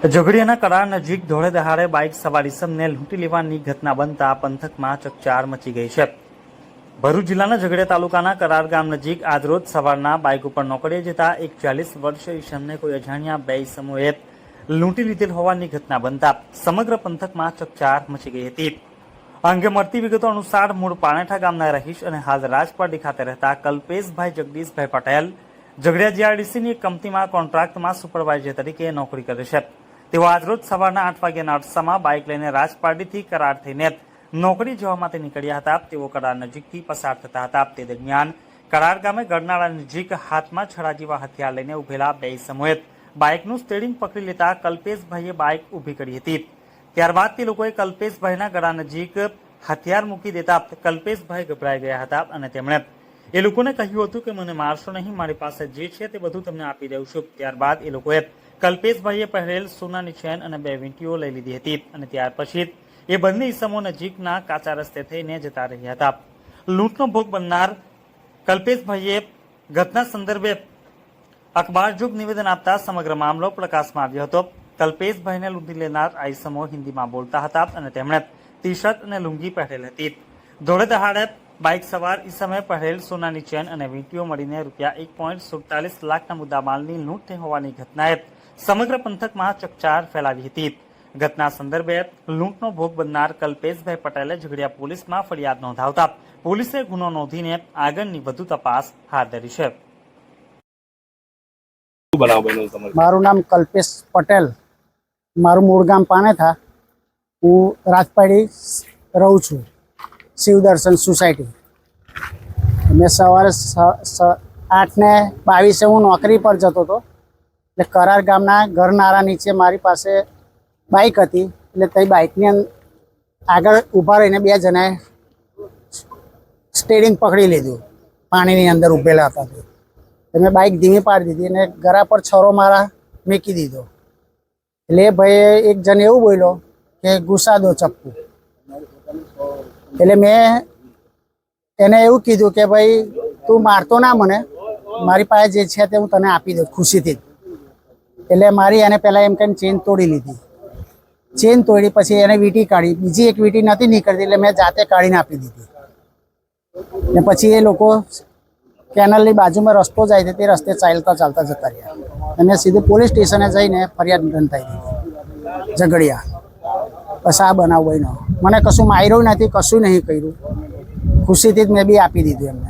ઝઘડિયાના કરાર નજીક ધોળે દહાડે બાઇક સવાર ઇસમને લૂંટી લેવાની ઘટના બનતા પંથકમાં ચકચાર મચી ગઈ છે। ભરૂચ જિલ્લાના ઝઘડિયા તાલુકાના કરાર ગામ નજીક આજરોજ સવારના બાઇક ઉપર નોકરીએ જતા એક 40 વર્ષીય ઇસમને કોઈ અજાણ્યા બે ઇસમોએ લૂંટી લીધેલ હોવાની ઘટના બનતા સમગ્ર પંથકમાં ચકચાર મચી ગઈ હતી। આ અંગે મળતી વિગતો અનુસાર મૂળ પાણેઠા ગામના રહીશ અને હાલ રાજપારડી ખાતે રહેતા કલ્પેશભાઈ જગદીશભાઈ પટેલ ઝઘડિયા જીઆરડીસીની એક કંપનીમાં કોન્ટ્રાક્ટમાં સુપરવાઇઝર તરીકે નોકરી કરે છે। તેઓ આજરોજ સવારના 8 વાગ્યાના અરસામાં બાઇક લઈને રાજપારડીથી કરાર થઈને નોકરી જવા માટે નીકળ્યા હતા। તેઓ કરાર નજીકથી પસાર થતા હતા। તે દરમિયાન કરાર ગામે ગરનાળા નજીક હાથમાં છડા જેવા હથિયાર લઈને ઉભેલા બે ઇસમોએ બાઇકનું સ્ટીયરિંગ પકડી લેતા કલ્પેશભાઈએ બાઇક ઊભી કરી હતી। ત્યારબાદ તે લોકોએ કલ્પેશભાઈના ગળા નજીક હથિયાર મૂકી દેતા કલ્પેશભાઈ ગભરાઈ ગયા હતા અને તેમણે એ લોકોને કહ્યું હતું કે મને મારશો નહીં, મારી પાસે જે છે તે બધું તમને આપી દઉં છું। ત્યારબાદ એ લોકોએ કલ્પેશભાઈએ પહેરેલ સોનાની ચેન અને 2 વીંટીઓ લઈ લીધી હતી અને ત્યાર પછી એ બંને ઇસમો નજીકના કાચા રસ્તે થઈને જતા રહ્યા હતા। લૂંટનો ભોગ બનનાર કલ્પેશભાઈએ ઘટના સંદર્ભે અખબારજોગ નિવેદન આપતા સમગ્ર મામલો પ્રકાશમાં આવ્યો હતો। કલ્પેશભાઈને લૂંટી લેનાર આ ઇસમો હિન્દીમાં બોલતા હતા અને તેમણે ટી શર્ટ અને લુંગી પહેરેલ હતી। ધોળે દહાડે બાઇક સવાર ઇસમે પહેરેલ સોનાની ચેન અને વીંટીઓ મળીને રૂપિયા 1.47 લાખના મુદ્દામાલની લૂંટ થઈ હોવાની ઘટનાએ સમગ્ર પંથકમાં ચકચાર ફેલાવી હતી। ઘટના સંદર્ભે લૂંટનો ભોગ બનનાર કલ્પેશભાઈ પટેલે ઝઘડિયા પોલીસમાં ફરિયાદ નોંધાવતા પોલીસે ગુનો નોંધીને આગળની વધુ તપાસ હાથ ધરી છે। મારું નામ કલ્પેશ પટેલ, મારું મૂળ ગામ પાનેઠા, હું રાજપાડી રહું છું, શિવદર્શન સોસાયટી। મેં સવારે 8:22 હું નોકરી પર જતો હતો એટલે કરાર ગામના ગરનાળા નીચે મારી પાસે બાઇક હતી એટલે તે બાઇકની આગળ ઊભા રહીને બે જણાએ સ્ટીયરિંગ પકડી લીધું, પાણીની અંદર ઊભેલા હતા તે મેં બાઇક ધીમી પાડી દીધી અને ગળા પર છરો મારા મૂકી દીધો એટલે એ ભાઈએ એક જણ એવું બોલ્યો કે ઘુસા દો ચપ્પુ। એટલે મેં એને એવું કીધું કે ભાઈ તું મારતો ના મને, મારી પાસે જે છે તે હું તને આપી દઉં ખુશીથી। એટલે મારી એને પહેલાં એમ કહીને ચેન તોડી લીધી, ચેન તોડી પછી એને વીંટી કાઢી, બીજી એક વીંટી નથી નીકળતી એટલે મેં જાતે કાઢીને આપી દીધી। ને પછી એ લોકો કેનલની બાજુમાં રસ્તો જાય છે તે રસ્તે ચાલતા ચાલતા જતા રહ્યા અને સીધું પોલીસ સ્ટેશને જઈને ફરિયાદ નોંધાઈ દીધી ઝઘડિયા। બસ આ બનાવ બન્યો, મને કશું માર્યું નથી, કશું નહીં કર્યું, ખુશીથી જ મેં બી આપી દીધું એમને।